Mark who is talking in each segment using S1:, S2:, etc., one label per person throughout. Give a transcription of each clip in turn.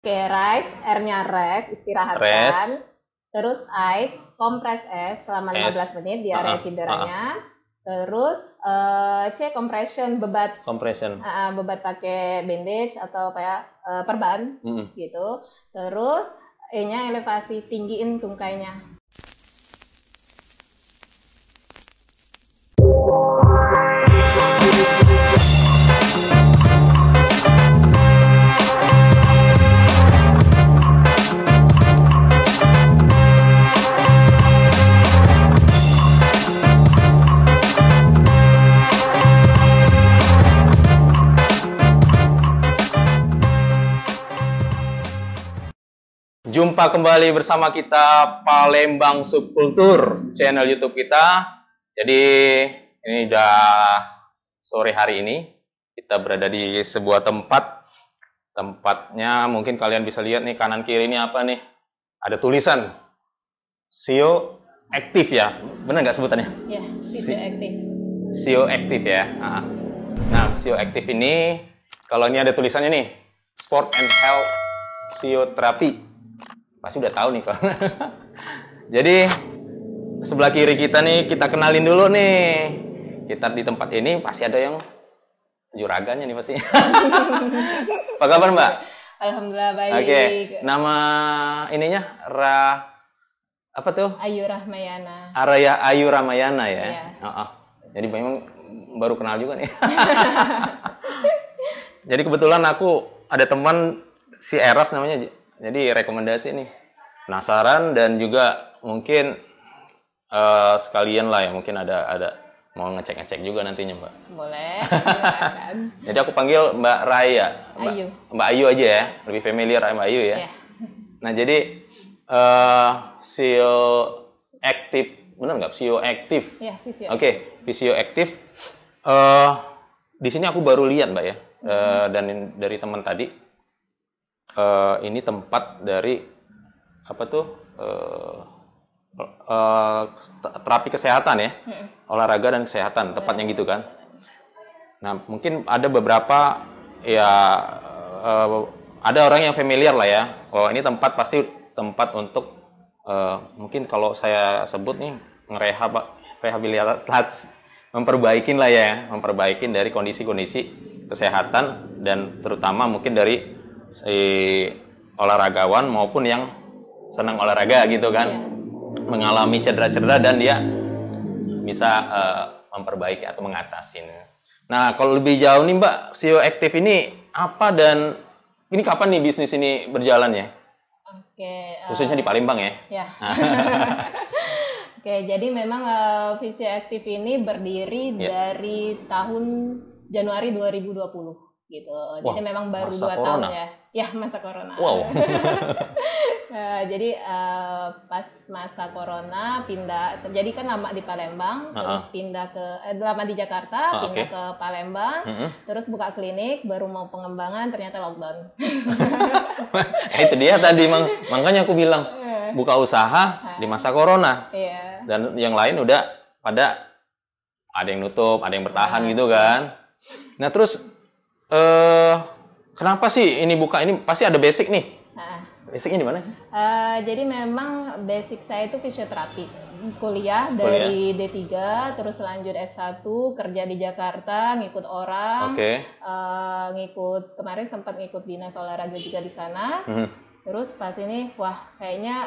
S1: Oke, rise, R-nya rest, istirahatkan.
S2: Rest.
S1: Terus ice, kompres es selama 15 menit di area cederanya. Terus C, compression, bebat.
S2: Compression.
S1: Bebat pakai bandage atau kayak perban gitu. Terus E-nya elevasi, tinggiin tungkainya.
S2: Jumpa kembali bersama kita Palembang Subkultur, channel YouTube kita. Jadi ini udah sore hari ini. Kita berada di sebuah tempat. Tempatnya mungkin kalian bisa lihat nih kanan kiri ini apa nih? Ada tulisan SEO Active ya. Benar nggak sebutannya?
S1: Ya, SEO Active.
S2: SEO Active ya. Nah, SEO Active ini kalau ini ada tulisannya nih, Sport and Health SEO Therapy. Pasti udah tahu nih kalau. Jadi sebelah kiri kita nih kita kenalin dulu nih. Kita di tempat ini pasti ada yang juraganya nih pasti. Apa kabar Mbak?
S1: Alhamdulillah baik.
S2: Oke. Nama ininya apa tuh?
S1: Ayu Rahmayana.
S2: Ayu Ramayana ya.
S1: Iya.
S2: Jadi memang baru kenal juga nih. Jadi kebetulan aku ada teman si Eras namanya. Jadi rekomendasi nih, penasaran dan juga mungkin sekalian lah ya, mungkin ada mau ngecek juga nantinya Mbak.
S1: Boleh.
S2: Jadi aku panggil Mbak Raya, Mbak Ayu aja ya, lebih familiar sama Mbak Ayu ya. Yeah. Nah jadi SEO Active, benar nggak? SEO Active.
S1: Ya, yeah,
S2: Oke, SEO Active. Di sini aku baru lihat Mbak ya, dan dari teman tadi. Ini tempat dari apa tuh terapi kesehatan ya, olahraga dan kesehatan tepatnya gitu kan. Nah mungkin ada beberapa ya ada orang yang familiar lah ya. Oh ini tempat pasti tempat untuk mungkin kalau saya sebut nih rehabilitasi, memperbaikin lah ya, memperbaikin dari kondisi-kondisi kesehatan dan terutama mungkin dari olahragawan maupun yang senang olahraga gitu kan, mengalami cedera-cedera dan dia bisa memperbaiki atau mengatasi. Nah kalau lebih jauh nih Mbak, SEO Active ini apa dan ini kapan nih bisnis ini berjalan ya?
S1: Oke.
S2: Khususnya di Palembang ya?
S1: Ya. Oke, jadi memang SEO Active ini berdiri dari tahun Januari 2020. Gitu.
S2: Wah,
S1: jadi memang baru 2 tahun ya. Ya, masa corona.
S2: Wow.
S1: Jadi pas masa corona pindah, jadi kan lama di Palembang, terus pindah ke lama di Jakarta, pindah ke Palembang, terus buka klinik, baru mau pengembangan ternyata lockdown.
S2: Itu dia tadi makanya aku bilang buka usaha di masa corona.
S1: Iya.
S2: Dan yang lain udah pada ada yang nutup, ada yang bertahan gitu kan. Nah, terus kenapa sih ini buka ini? Pasti ada basic nih. Basicnya di mana?
S1: Jadi memang basic saya itu fisioterapi. Kuliah dari D3, terus lanjut S1, kerja di Jakarta, ngikut orang. Ngikut kemarin sempat ngikut dinas olahraga juga di sana. Terus pas ini, wah kayaknya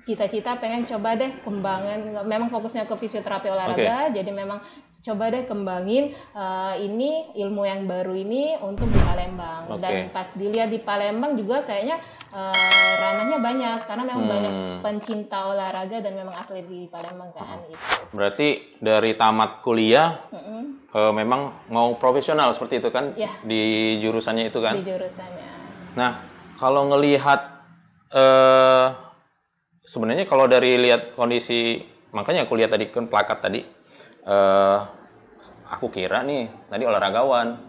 S1: cita-cita pengen coba deh kembangan. Memang fokusnya ke fisioterapi olahraga, jadi memang coba deh kembangin ini ilmu yang baru ini untuk di Palembang. Dan pas dilihat di Palembang juga kayaknya ranahnya banyak karena memang banyak pencinta olahraga dan memang atlet di Palembang kan gitu.
S2: Berarti dari tamat kuliah memang mau profesional seperti itu kan?
S1: Ya.
S2: Di jurusannya itu kan?
S1: Di jurusannya.
S2: Nah kalau ngelihat sebenarnya kalau dari lihat kondisi, makanya aku lihat tadi kan plakat tadi. Aku kira nih tadi olahragawan.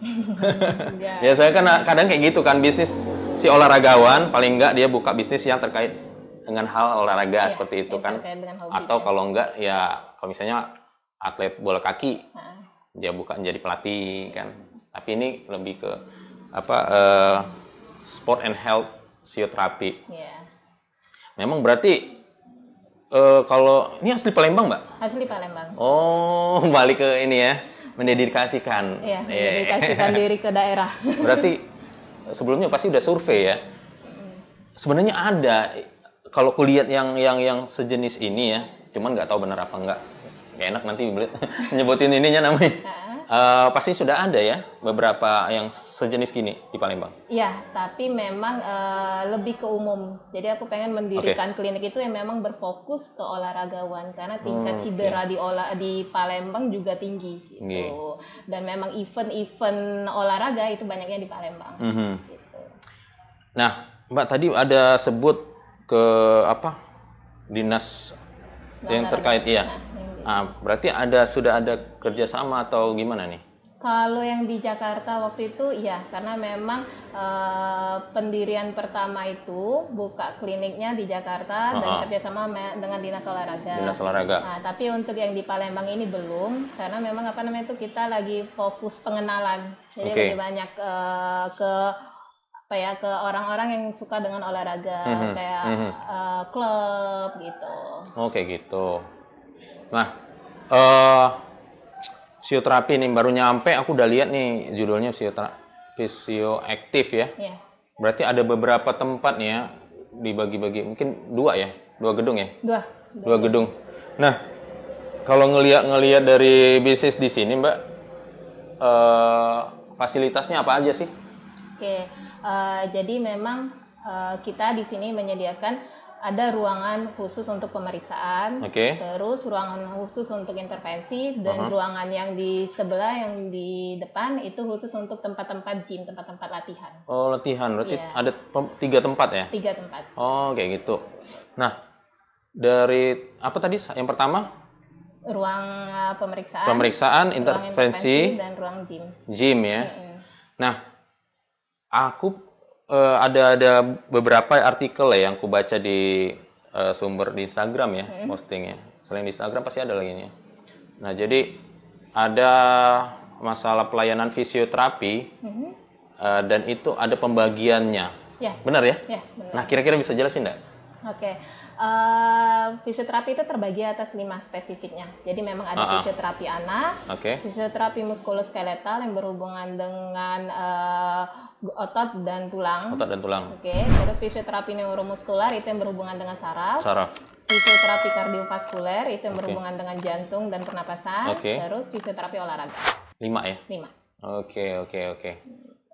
S2: Biasanya kan kadang kayak gitu kan, bisnis si olahragawan paling enggak dia buka bisnis yang terkait dengan hal olahraga seperti itu kan. Atau kalau enggak ya kalau misalnya atlet bola kaki dia buka menjadi pelatih kan. Tapi ini lebih ke apa Sport and Health Physiotherapy.
S1: Ya.
S2: Memang berarti kalau ini asli Palembang, Mbak?
S1: Asli Palembang.
S2: Oh, balik ke ini ya, mendedikasikan.
S1: Iya, mendedikasikan diri ke daerah.
S2: Berarti sebelumnya pasti udah survei ya. Sebenarnya ada, kalau kulihat yang sejenis ini ya, cuman nggak tahu benar apa enggak. Gak enak nanti nyebutin ininya namanya. Pasti sudah ada ya beberapa yang sejenis gini di Palembang.
S1: Iya, tapi memang lebih ke umum. Jadi aku pengen mendirikan klinik itu yang memang berfokus ke olahragawan karena tingkat cedera di Palembang juga tinggi gitu. Dan memang event-event olahraga itu banyaknya di Palembang. Gitu.
S2: Nah, Mbak tadi ada sebut ke dinas yang terkait berarti sudah ada kerjasama atau gimana nih?
S1: Kalau yang di Jakarta waktu itu iya, karena memang pendirian pertama itu buka kliniknya di Jakarta dan kerjasama dengan dinas olahraga.
S2: Dinas olahraga.
S1: Nah, tapi untuk yang di Palembang ini belum, karena memang kita lagi fokus pengenalan, jadi lebih banyak ke orang-orang yang suka dengan olahraga, kayak klub gitu.
S2: Oh, kayak gitu. Nah, fisioterapi nih baru nyampe, aku udah lihat nih judulnya fisioaktif ya.
S1: Yeah.
S2: Berarti ada beberapa tempat nih ya, dibagi-bagi, mungkin 2 gedung ya? Dua gedung. Nah, kalau ngelihat dari bisnis di sini, Mbak, fasilitasnya apa aja sih?
S1: Oke, jadi memang kita di sini menyediakan ada ruangan khusus untuk pemeriksaan, terus ruangan khusus untuk intervensi, dan ruangan yang di sebelah yang di depan itu khusus untuk tempat-tempat gym, tempat-tempat latihan.
S2: Oh, latihan. Berarti ada 3 tempat ya?
S1: 3 tempat.
S2: Oh, kayak gitu. Nah, dari apa tadi? Yang pertama?
S1: Ruang pemeriksaan.
S2: Pemeriksaan, intervensi,
S1: dan ruang gym.
S2: Gym ya. Nah, aku ada beberapa artikel ya yang aku baca di sumber di Instagram ya, postingnya. Selain di Instagram pasti ada lagi ya. Nah, jadi ada masalah pelayanan fisioterapi dan itu ada pembagiannya.
S1: Ya.
S2: Benar ya?
S1: Ya, benar.
S2: Nah, kira-kira bisa jelasin nggak?
S1: Oke. Fisioterapi itu terbagi atas 5 spesifiknya. Jadi memang ada fisioterapi anak, fisioterapi muskuloskeletal yang berhubungan dengan otot dan tulang. Terus fisioterapi neuromuskular itu yang berhubungan dengan saraf. Fisioterapi kardiovaskuler itu yang berhubungan dengan jantung dan pernapasan. Terus fisioterapi olahraga.
S2: 5 ya?
S1: 5.
S2: Oke.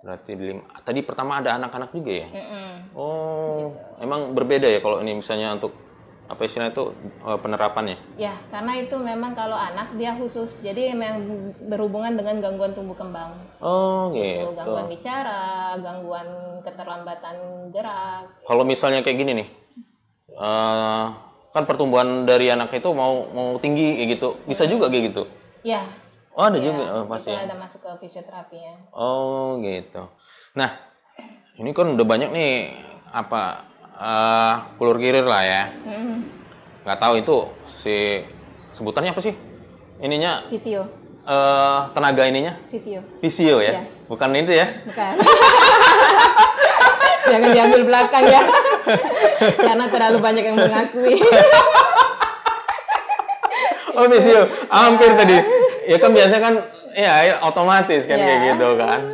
S2: Berarti 5. Tadi pertama ada anak-anak juga ya? Oh, emang berbeda ya kalau ini misalnya untuk apa istilahnya itu penerapannya?
S1: Ya, karena itu memang kalau anak dia khusus, jadi memang berhubungan dengan gangguan tumbuh kembang.
S2: Oh, gitu.
S1: Gangguan bicara, gangguan keterlambatan gerak.
S2: Kalau misalnya kayak gini nih, kan pertumbuhan dari anak itu mau tinggi kayak gitu, bisa juga kayak gitu?
S1: Ya.
S2: Oh, ada juga pasti.
S1: Itu ada masuk ke fisioterapinya.
S2: Oh, gitu. Nah, ini kan udah banyak nih kulur kirir lah ya. Nggak tahu itu sebutannya apa sih? Ininya
S1: fisio.
S2: Tenaga ininya? Fisio ya? Bukan itu ya?
S1: Bukan. Jangan diambil belakang ya. Karena terlalu banyak yang mengakui.
S2: Oh, fisio. Hampir tadi. Ya kan biasanya kan ya otomatis kan kayak gitu kan.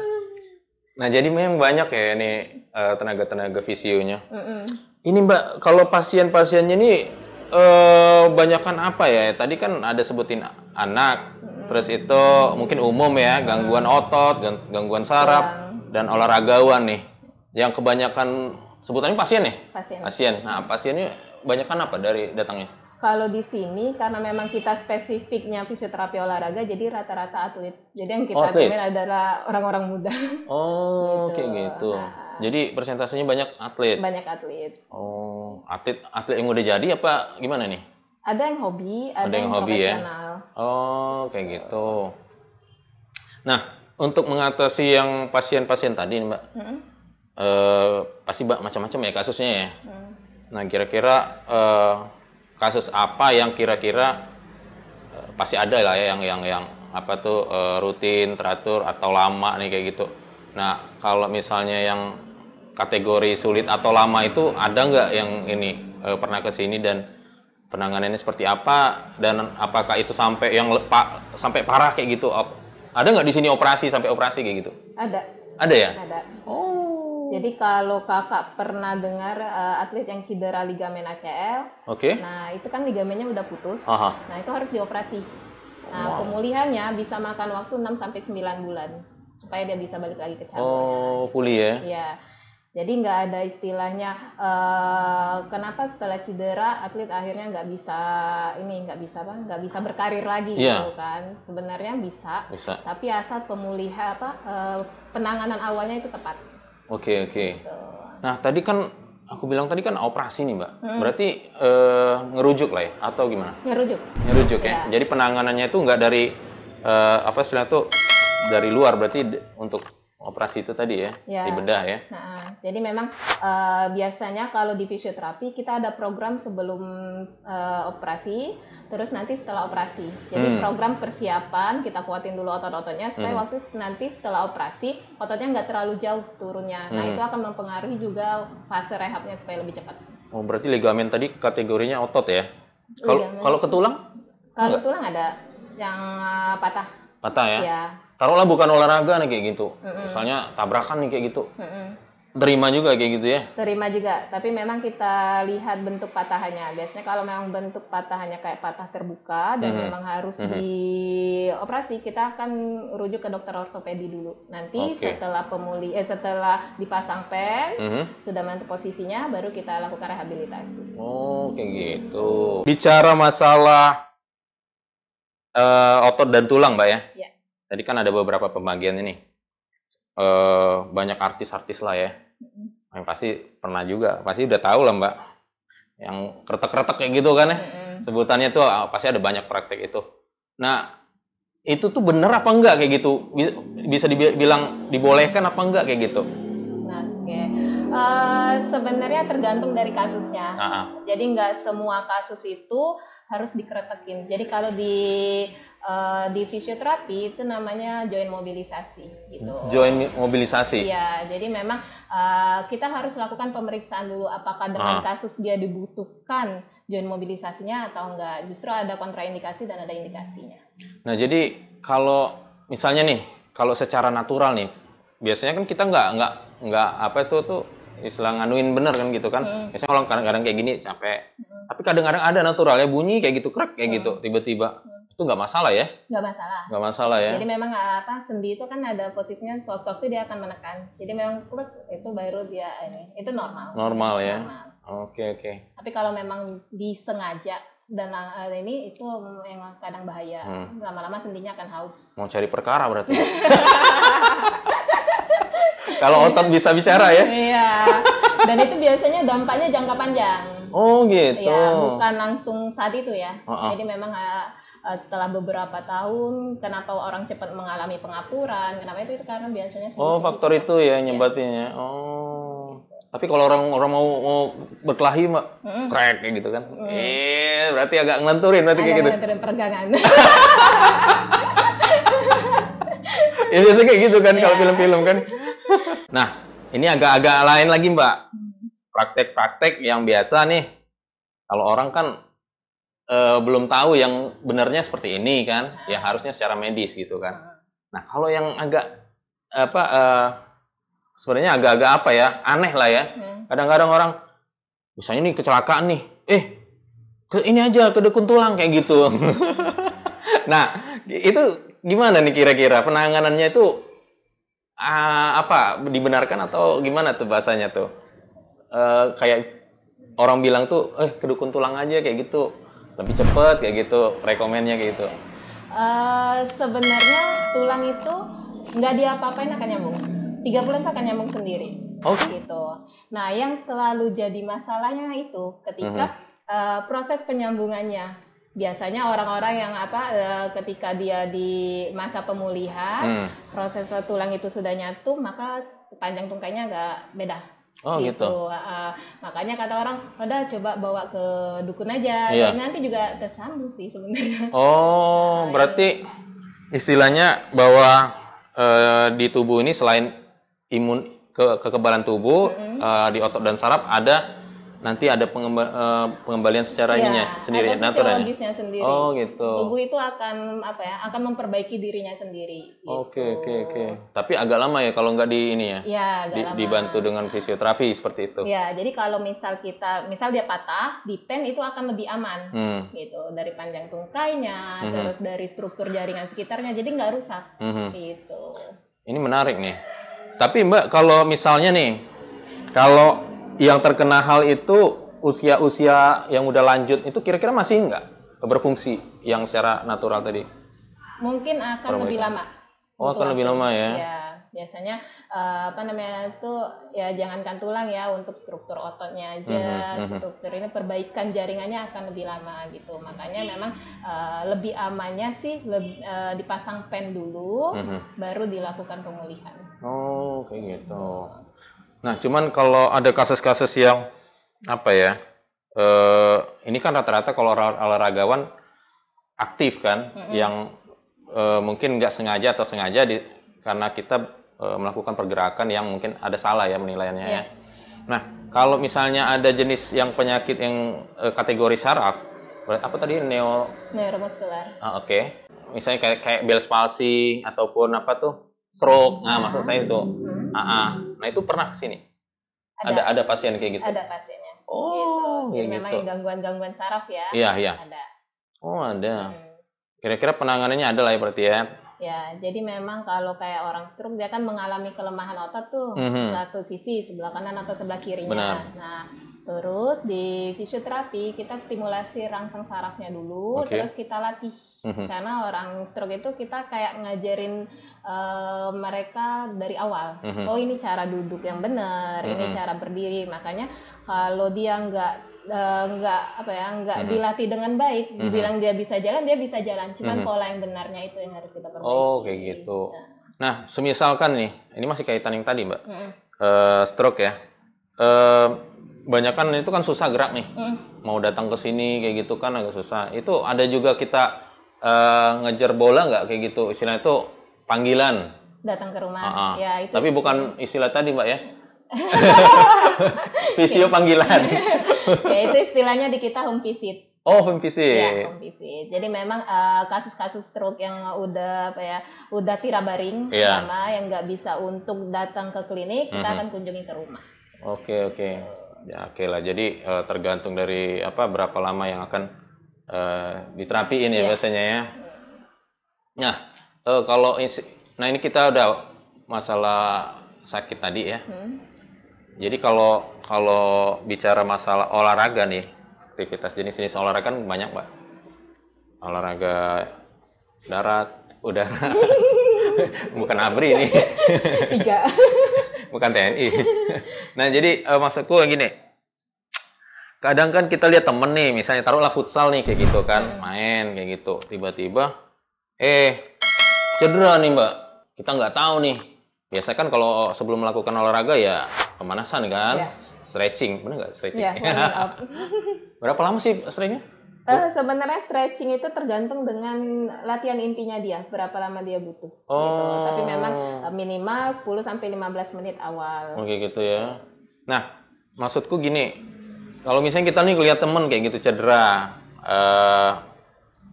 S2: Nah, jadi memang banyak ya ini tenaga-tenaga fisionya. Ini Mbak, kalau pasien-pasiennya ini banyakan apa ya? Tadi kan ada sebutin anak, terus itu mungkin umum ya, gangguan otot, gangguan saraf, dan olahragawan nih. Yang kebanyakan sebutannya pasien nih? Pasien. Nah, pasiennya banyakan apa dari datangnya?
S1: Kalau di sini karena memang kita spesifiknya fisioterapi olahraga, jadi rata-rata atlet. Jadi yang kita temuin adalah orang-orang muda.
S2: Oh, gitu. Kayak gitu. Nah, jadi persentasenya banyak atlet.
S1: Banyak atlet.
S2: Oh, atlet yang udah jadi apa gimana nih?
S1: Ada yang hobi, ada yang profesional.
S2: Ya? Oh, kayak gitu. Nah, untuk mengatasi yang pasien-pasien tadi, Mbak, pasti macam-macam ya kasusnya ya. Nah, kira-kira kasus apa yang kira-kira pasti ada lah ya yang apa tuh rutin, teratur atau lama nih kayak gitu. Nah, kalau misalnya yang kategori sulit atau lama itu ada nggak yang ini pernah ke sini dan penanganannya seperti apa dan apakah itu sampai yang sampai parah kayak gitu? Ada nggak di sini sampai operasi kayak gitu?
S1: Ada.
S2: Ada ya?
S1: Ada.
S2: Oh.
S1: Jadi kalau kakak pernah dengar atlet yang cedera ligamen ACL, nah itu kan ligamennya udah putus, nah itu harus dioperasi. Nah pemulihannya bisa makan waktu 6-9 bulan supaya dia bisa balik lagi ke cabur.
S2: Oh, pulih ya?
S1: Iya. Jadi nggak ada istilahnya kenapa setelah cedera atlet akhirnya nggak bisa berkarir lagi gitu kan. Sebenarnya bisa. Tapi asal pemulihan penanganan awalnya itu tepat.
S2: Oke. Gitu. Nah tadi kan aku bilang kan operasi nih Mbak. Berarti ngerujuk lah ya atau gimana? Ngerujuk ya. Jadi penanganannya itu nggak dari istilahnya tuh dari luar, berarti untuk operasi itu tadi ya, dibedah ya.
S1: Nah, jadi memang biasanya kalau di fisioterapi kita ada program sebelum operasi, terus nanti setelah operasi. Jadi program persiapan kita kuatin dulu otot-ototnya supaya waktu nanti setelah operasi ototnya nggak terlalu jauh turunnya. Nah itu akan mempengaruhi juga fase rehabnya supaya lebih cepat. Oh
S2: berarti ligamen tadi kategorinya otot ya? Kalau ke tulang?
S1: Kalau ke tulang ada yang patah.
S2: Patah ya? Iya. Taruhlah bukan olahraga nih kayak gitu, misalnya tabrakan nih kayak gitu, terima juga kayak gitu ya? Terima juga,
S1: tapi memang kita lihat bentuk patahannya. Biasanya kalau memang bentuk patahannya kayak patah terbuka dan memang harus dioperasi, kita akan rujuk ke dokter ortopedi dulu. Nanti setelah setelah dipasang pen, sudah mantap posisinya, baru kita lakukan rehabilitasi.
S2: Oh kayak gitu. Bicara masalah otot dan tulang Mbak ya? Iya. Tadi kan ada beberapa pembagian ini, banyak artis-artis lah ya, yang pasti pernah juga, pasti udah tahu lah Mbak, yang kretek-kretek kayak gitu kan ya, sebutannya tuh pasti ada banyak praktek itu. Nah, itu tuh bener apa enggak kayak gitu? Bisa dibilang dibolehkan apa enggak kayak gitu?
S1: Sebenarnya tergantung dari kasusnya. Jadi nggak semua kasus itu harus dikretekin. Jadi kalau di fisioterapi itu namanya joint mobilisasi gitu.
S2: Joint mobilisasi?
S1: Iya, jadi memang kita harus lakukan pemeriksaan dulu apakah dengan kasus dia dibutuhkan joint mobilisasinya atau enggak. Justru ada kontraindikasi dan ada indikasinya.
S2: Nah, jadi kalau misalnya nih, kalau secara natural nih, biasanya kan kita nggak apa itu tuh istilah nganuin bener kan gitu kan. Biasanya kalau kadang-kadang kayak gini capek. Tapi kadang-kadang ada naturalnya bunyi kayak gitu, krek kayak gitu tiba-tiba. Itu nggak masalah ya? Nggak masalah ya?
S1: Jadi memang sendi itu kan ada posisinya sewaktu-waktu dia akan menekan. Jadi memang krek itu baru dia itu normal.
S2: Normal ya? Oke.
S1: Tapi kalau memang disengaja dan ini itu yang kadang bahaya. Lama-lama sendinya akan haus.
S2: Mau cari perkara berarti. Kalau otot bisa bicara ya?
S1: Iya. Dan itu biasanya dampaknya jangka panjang.
S2: Oh gitu.
S1: Ya, bukan langsung saat itu ya. Jadi memang setelah beberapa tahun, kenapa orang cepat mengalami pengapuran? Kenapa itu karena biasanya.
S2: Faktor itu ya nyebabnya. Tapi kalau orang mau berkelahi Mbak, krek kayak gitu kan. Berarti agak ngelenturin berarti kayak gitu.
S1: Ngelenturin peregangan.
S2: Ya biasanya kayak gitu kan kalau film-film kan. Nah, ini agak-agak lain lagi Mbak. Praktek-praktek yang biasa nih. Kalau orang kan belum tahu yang benarnya seperti ini kan, yang harusnya secara medis gitu kan. Nah, kalau yang agak sebenarnya agak-agak apa ya, aneh lah ya. Kadang-kadang orang misalnya nih kecelakaan nih, ini aja kedekun tulang kayak gitu. Nah, itu gimana nih kira-kira penanganannya itu dibenarkan atau gimana tuh bahasanya tuh? Kayak orang bilang tuh, kedukun tulang aja kayak gitu, lebih cepet kayak gitu, rekomennya kayak gitu.
S1: Sebenarnya tulang itu nggak diapa-apain akan nyambung. 3 bulan akan nyambung sendiri. Gitu. Nah, yang selalu jadi masalahnya itu ketika proses penyambungannya. Biasanya orang-orang yang ketika dia di masa pemulihan, proses tulang itu sudah nyatu, maka panjang tungkainya agak beda. Gitu. Makanya kata orang, udah coba bawa ke dukun aja. Dan nanti juga tersambung sih sebenarnya.
S2: Berarti istilahnya bahwa di tubuh ini selain kekebalan tubuh di otot dan saraf nanti ada pengembalian secara ininya sendiri,
S1: ada fisiologisnya sendiri.
S2: Oh gitu.
S1: Tubuh itu akan akan memperbaiki dirinya sendiri. Gitu.
S2: Oke. Tapi agak lama ya kalau nggak di ini ya?
S1: Ya, agak lama.
S2: Dibantu dengan fisioterapi seperti itu.
S1: Ya, jadi kalau misal dia patah, di pen itu akan lebih aman, gitu, dari panjang tungkainya, terus dari struktur jaringan sekitarnya, jadi nggak rusak, gitu.
S2: Ini menarik nih. Tapi Mbak, kalau misalnya nih, kalau yang terkena hal itu usia-usia yang udah lanjut itu kira-kira masih nggak berfungsi yang secara natural tadi?
S1: Mungkin akan lebih lama.
S2: Oh, akan lebih lama ya?
S1: Ya, biasanya jangankan tulang ya, untuk struktur ototnya aja, struktur ini perbaikan jaringannya akan lebih lama gitu. Makanya memang lebih amannya sih dipasang pen dulu, baru dilakukan pemulihan.
S2: Oh, kayak gitu. Nah, cuman kalau ada kasus-kasus yang ini kan rata-rata kalau olahragawan aktif kan, yang mungkin nggak sengaja atau sengaja karena kita melakukan pergerakan yang mungkin ada salah ya penilaiannya ya. Nah, kalau misalnya ada jenis yang penyakit yang kategori saraf, apa tadi
S1: neuromuskular.
S2: Oke. Misalnya kayak Bell's palsy ataupun stroke. Nah, maksud saya itu. Nah, itu pernah kesini? Ada pasien kayak gitu?
S1: Ada pasiennya.
S2: Oh,
S1: gitu. Jadi memang gangguan-gangguan saraf ya.
S2: Iya.
S1: Ada.
S2: Oh, ada. Kira-kira penanganannya ada lah ya berarti ya?
S1: Ya, jadi memang kalau kayak orang stroke dia kan mengalami kelemahan otot tuh, satu sisi, sebelah kanan atau sebelah kirinya.
S2: Benar.
S1: Nah, terus di fisioterapi kita stimulasi rangsang sarafnya dulu, terus kita latih. Karena orang stroke itu kita kayak ngajarin mereka dari awal. Oh, ini cara duduk yang benar, ini cara berdiri. Makanya kalau dia nggak dilatih dengan baik, dibilang dia bisa jalan, cuman pola yang benarnya itu yang harus kita perbaiki.
S2: Oh, kayak gitu. Nah, semisalkan nih, ini masih kaitan yang tadi Mbak, stroke ya, banyak kan itu kan susah gerak nih, mau datang ke sini kayak gitu kan agak susah. Itu ada juga kita ngejar bola nggak kayak gitu, istilah itu panggilan.
S1: Datang ke rumah, ya itu.
S2: Tapi bukan istilah tadi Mbak ya. Visio panggilan.
S1: Ya itu istilahnya di kita home visit.
S2: Oh, home visit.
S1: Ya, home visit. Jadi memang kasus-kasus stroke yang udah tirabaring sama yang nggak bisa untuk datang ke klinik, kita akan kunjungi ke rumah.
S2: Oke. Ya, oke lah. Jadi tergantung dari berapa lama yang akan diterapiin ya biasanya ya. Nah, ini kita udah masalah sakit tadi ya. Jadi kalau bicara masalah olahraga nih, aktivitas jenis-jenis olahraga kan banyak Mbak. Olahraga darat, udara, bukan ABRI ini. 3. Bukan TNI. Nah, jadi maksudku gini, kadang kan kita lihat temen nih, misalnya taruhlah futsal nih kayak gitu kan, main kayak gitu, tiba-tiba cedera nih Mbak, kita nggak tahu nih. Biasa kan kalau sebelum melakukan olahraga ya pemanasan kan, stretching, bener nggak stretching? Berapa lama sih stretchingnya?
S1: Sebenarnya stretching itu tergantung dengan latihan intinya dia, berapa lama dia butuh. Gitu. Tapi memang minimal 10-15 menit awal.
S2: Oke gitu ya. Nah, maksudku gini, kalau misalnya kita nih lihat temen kayak gitu cedera,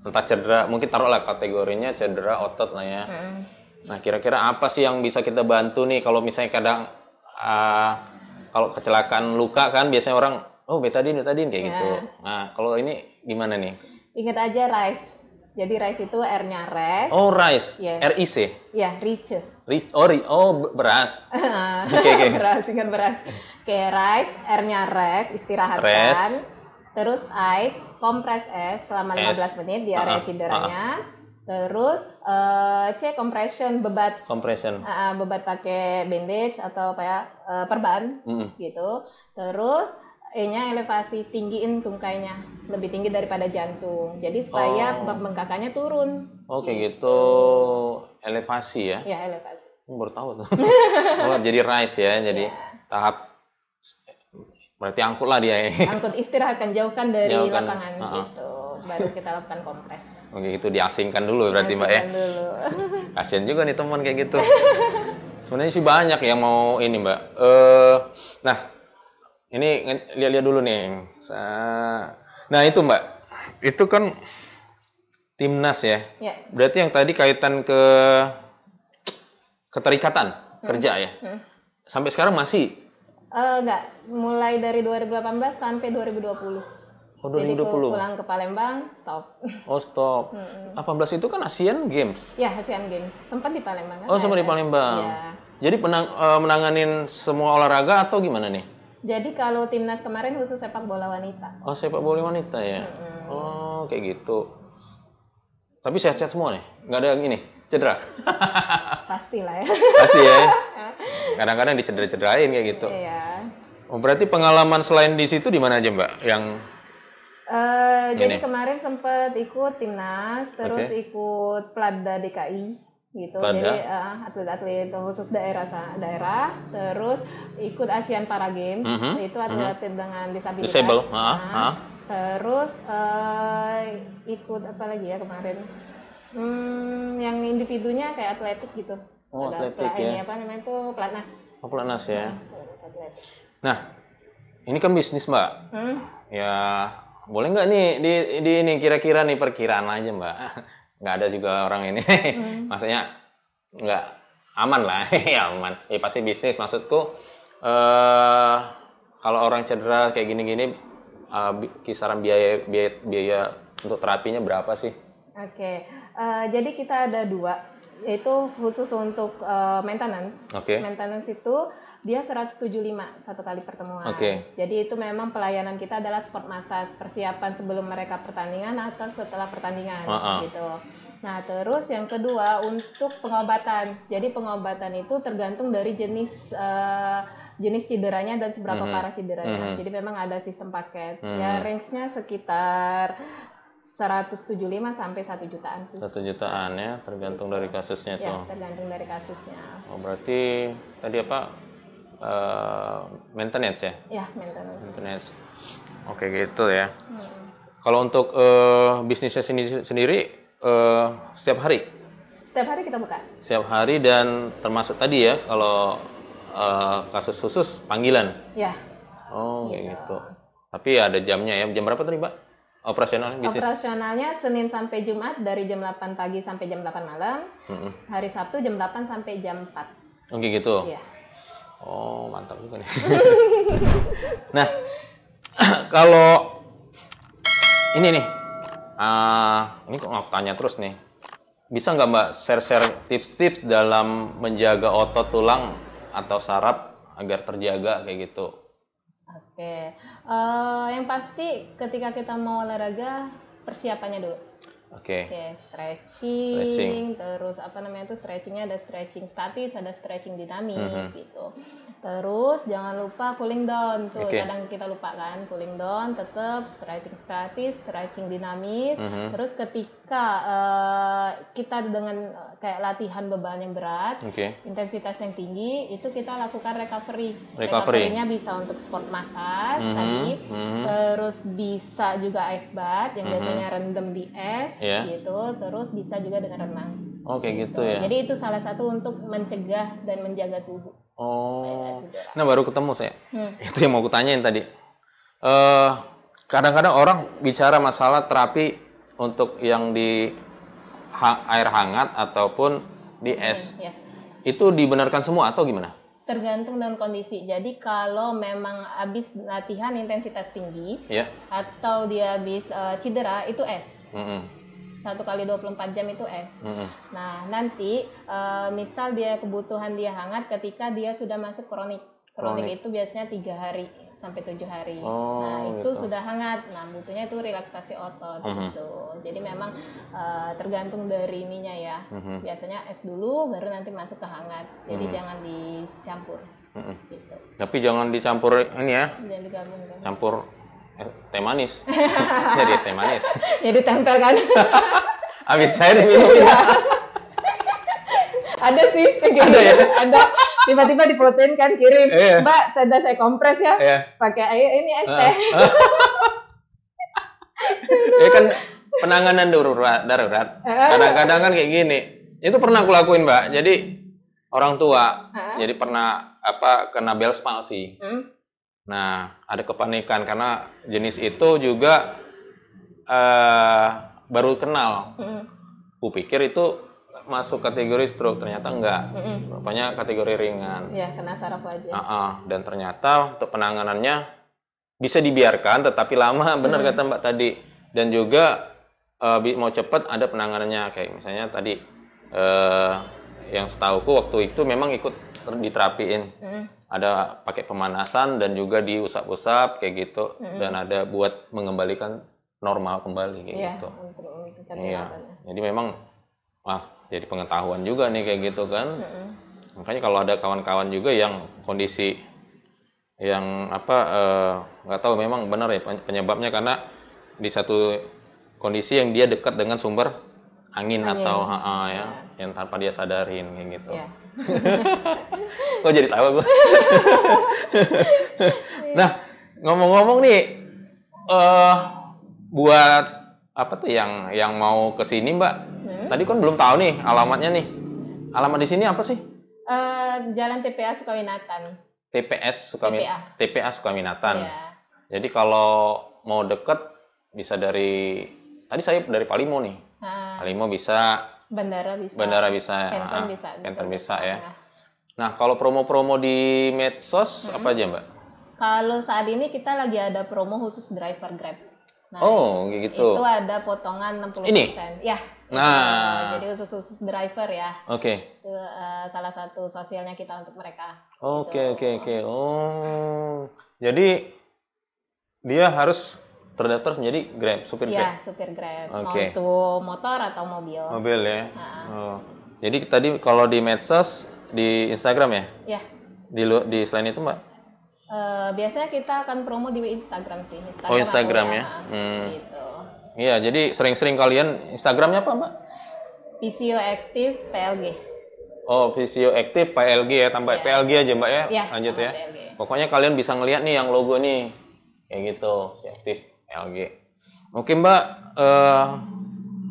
S2: entah cedera, mungkin taruhlah kategorinya cedera otot lah ya. Nah, kira-kira apa sih yang bisa kita bantu nih kalau misalnya kadang kalau kecelakaan luka kan biasanya orang betadine kayak gitu. Nah, kalau ini gimana nih?
S1: Ingat aja RICE. Jadi RICE itu R-nya rest.
S2: Oh, RICE. R-I-C.
S1: Ya, rice.
S2: Beras.
S1: Oke. Ingat beras. Oke, RICE, R-nya rest, istirahatkan.
S2: Rest.
S1: Terus ice, kompres es selama 15 menit di area cederanya. Terus C compression, bebat pakai bandage atau perban gitu. Terus E-nya elevasi, tinggiin tungkainya lebih tinggi daripada jantung. Jadi supaya bengkakannya turun.
S2: Kayak gitu. Elevasi ya?
S1: Ya, elevasi.
S2: Baru tahu tuh. Jadi rise ya. Jadi tahap berarti angkut lah dia ya.
S1: Angkut, istirahatkan, jauhkan dari lapangan gitu. Baru kita lakukan kompres.
S2: Oke, itu diasingkan dulu berarti Mbak ya.
S1: Dulu.
S2: Kasian juga nih teman kayak gitu. Sebenarnya sih banyak yang mau ini Mbak. Nah, ini lihat-lihat dulu nih. Nah itu Mbak, itu kan timnas ya.
S1: Ya.
S2: Berarti yang tadi kaitan ke keterikatan kerja ya. Sampai sekarang masih?
S1: Enggak, mulai dari 2018 sampai 2020.
S2: Oh, 2020.
S1: Jadi pulang ke Palembang, stop.
S2: Oh, stop. 18 itu kan Asian Games.
S1: Ya, Asian Games. Sempat di Palembang kan?
S2: Oh, sempat di Palembang.
S1: Iya.
S2: Jadi menanganin semua olahraga atau gimana nih?
S1: Jadi kalau timnas kemarin khusus sepak bola wanita.
S2: Oh, sepak bola wanita ya. Oh, kayak gitu. Tapi sehat-sehat semua nih? Nggak ada ini, cedera?
S1: Pastilah ya.
S2: Pasti ya. Kadang-kadang dicedera-cederain kayak gitu.
S1: Iya.
S2: Oh, berarti pengalaman selain di situ di mana aja, Mbak? Yang
S1: jadi kemarin sempat ikut timnas, terus ikut Plada DKI gitu.
S2: Plada.
S1: Jadi atlet-atlet khusus daerah, terus ikut Asian Para Games, itu atlet-atlet dengan disabilitas.
S2: Disable.
S1: Terus ikut apa lagi ya kemarin? Yang individunya kayak atletik gitu.
S2: Oh,
S1: ada
S2: atletik ya.
S1: Ini apa namanya tuh pelatnas.
S2: Oh, pelatnas ya. Nah, ini kan bisnis, Mbak. Ya, boleh nggak nih di ini kira-kira nih perkiraan aja, Mbak. Nggak ada juga orang ini. Maksudnya nggak aman lah. Ya aman. Ya pasti bisnis. Maksudku kalau orang cedera kayak gini-gini kisaran biaya untuk terapinya berapa sih?
S1: Oke. Jadi kita ada 2. Yaitu khusus untuk maintenance. Maintenance itu dia 175 satu kali pertemuan. Jadi itu memang pelayanan kita adalah sport massage, persiapan sebelum mereka pertandingan atau setelah pertandingan gitu. Nah, terus yang kedua untuk pengobatan. Jadi pengobatan itu tergantung dari jenis cederanya dan seberapa parah cederanya. Jadi memang ada sistem paket. Ya range-nya sekitar 175 sampai 1 jutaan sih.
S2: 1 jutaan ya, tergantung dari kasusnya tuh.
S1: Ya, tergantung dari kasusnya.
S2: Oh, berarti tadi apa? Maintenance ya?
S1: Ya, maintenance.
S2: Oke, gitu ya. Kalau untuk bisnisnya sendiri setiap hari?
S1: Setiap hari kita buka.
S2: Setiap hari dan termasuk tadi ya, kalau kasus khusus panggilan?
S1: Ya.
S2: Oh, kayak gitu. Tapi ada jamnya ya. Jam berapa tadi, Mbak? Operasionalnya bisnis?
S1: Operasionalnya Senin sampai Jumat dari jam 8 pagi sampai jam 8 malam. Hari Sabtu jam 8 sampai jam 4.
S2: Oke gitu?
S1: Iya.
S2: Oh, mantap juga nih. Nah, kalau ini nih, ini kok aku tanya terus nih. Bisa nggak Mbak share-share tips-tips dalam menjaga otot tulang atau saraf agar terjaga kayak gitu?
S1: Oke, yang pasti ketika kita mau olahraga persiapannya dulu. Oke, stretching, terus apa namanya itu stretchingnya ada stretching statis, ada stretching dinamis gitu. Terus jangan lupa cooling down tuh, kadang kita lupa kan cooling down, tetap stretching statis, stretching dinamis. Terus ketika kita dengan kayak latihan beban yang berat, intensitas yang tinggi, itu kita lakukan recovery. Recovery-nya bisa untuk sport massage tadi, terus bisa juga ice bath yang biasanya rendam di es. Gitu, terus bisa juga dengan renang.
S2: Gitu ya.
S1: Jadi itu salah satu untuk mencegah dan menjaga tubuh.
S2: Nah baru ketemu saya. Itu yang mau kutanyain tadi. Kadang-kadang orang bicara masalah terapi untuk yang di air hangat ataupun di es. Itu dibenarkan semua atau gimana?
S1: Tergantung dengan kondisi. Jadi kalau memang habis latihan intensitas tinggi atau dia habis cedera itu es. 1 kali 24 jam itu es. Nah, nanti misal dia kebutuhan dia hangat ketika dia sudah masuk kronik. Kronik itu biasanya 3 hari sampai 7 hari. Nah, itu sudah hangat. Nah, butuhnya itu relaksasi otot gitu. Jadi memang tergantung dari ininya ya. Biasanya es dulu baru nanti masuk ke hangat. Jadi jangan dicampur. Gitu.
S2: Tapi jangan dicampur ini ya.
S1: Jangan digabungkan.
S2: Campur teh manis. Jadi es teh manis.
S1: Jadi tempel kan.
S2: Habis saya diminum.
S1: Ada sih kayak gitu.
S2: Ada ya?
S1: Ada. Tiba-tiba di protein kan kirim. Mbak, saya kompres ya. Pakai air ini es teh.
S2: Ya kan penanganan darurat. Kadang-kadang kan kayak gini. Itu pernah aku lakuin, Mbak. Jadi orang tua.
S1: Hah?
S2: Jadi pernah kena Bell's palsy. Nah, ada kepanikan karena jenis itu juga baru kenal. Kupikir itu masuk kategori stroke, ternyata enggak. Rupanya kategori ringan.
S1: Ya, kena saraf wajah.
S2: Dan ternyata untuk penanganannya bisa dibiarkan, tetapi lama, benar kata Mbak tadi. Dan juga mau cepat ada penanganannya, kayak misalnya tadi yang setauku waktu itu memang ikut diterapiin. Ada pakai pemanasan dan juga diusap-usap kayak gitu, dan ada buat mengembalikan normal kembali kayak gitu. Iya. Jadi memang jadi pengetahuan juga nih kayak gitu kan. Makanya kalau ada kawan-kawan juga yang kondisi yang nggak tahu memang benar ya penyebabnya, karena di satu kondisi yang dia dekat dengan sumber angin. Atau yang tanpa dia sadarin kayak gitu.
S1: Ya.
S2: Kok jadi tahu gue. Nah, ngomong-ngomong nih, buat apa tuh yang mau ke sini Mbak? Tadi kan belum tahu nih alamatnya nih. Alamat di sini apa sih?
S1: Jalan TPA Sukaminatan.
S2: TPA Sukaminatan.
S1: Iya.
S2: Jadi kalau mau deket bisa dari, tadi saya dari Palimo nih. Palimo bisa. Bandara bisa. Kenton bisa ya. Nah, kalau promo-promo di medsos apa aja Mbak?
S1: Kalau saat ini kita lagi ada promo khusus driver Grab. Nah,
S2: gitu.
S1: Itu ada potongan 60%.
S2: Ini?
S1: Ya.
S2: Nah.
S1: Jadi khusus driver ya.
S2: Oke.
S1: Itu salah satu sosialnya kita untuk mereka.
S2: Oke. Oh. Jadi dia harus terdaftar menjadi Grab, supir Grab.
S1: Iya, supir Grab. Mau itu motor atau mobil.
S2: Mobil ya. Jadi tadi kalau di medsos, di Instagram ya?
S1: Iya.
S2: Di selain itu Mbak?
S1: Biasanya kita akan promo di Instagram sih.
S2: Instagram ya.
S1: Gitu.
S2: Iya, jadi sering-sering kalian Instagramnya apa Mbak?
S1: Visioactive PLG.
S2: Visioactive PLG ya, tambah PLG aja Mbak ya.
S1: Iya,
S2: lanjut ya.
S1: PLG.
S2: Pokoknya kalian bisa ngelihat nih yang logo nih, kayak gitu, Visioactive PLG. Oke Mbak,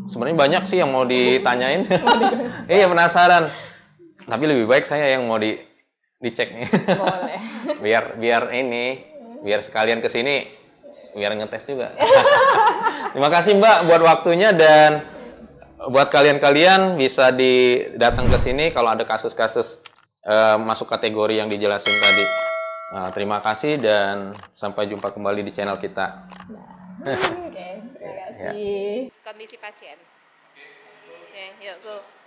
S2: sebenarnya banyak sih yang mau ditanyain. Iya, penasaran. Tapi lebih baik saya yang mau dicek nih.
S1: Boleh.
S2: biar sekalian ke sini biar ngetes juga. Terima kasih Mbak buat waktunya, dan buat kalian bisa datang ke sini kalau ada kasus-kasus masuk kategori yang dijelasin tadi. Terima kasih dan sampai jumpa kembali di channel kita.
S1: Oke, terima kasih. Kondisi pasien. Oke, yuk go.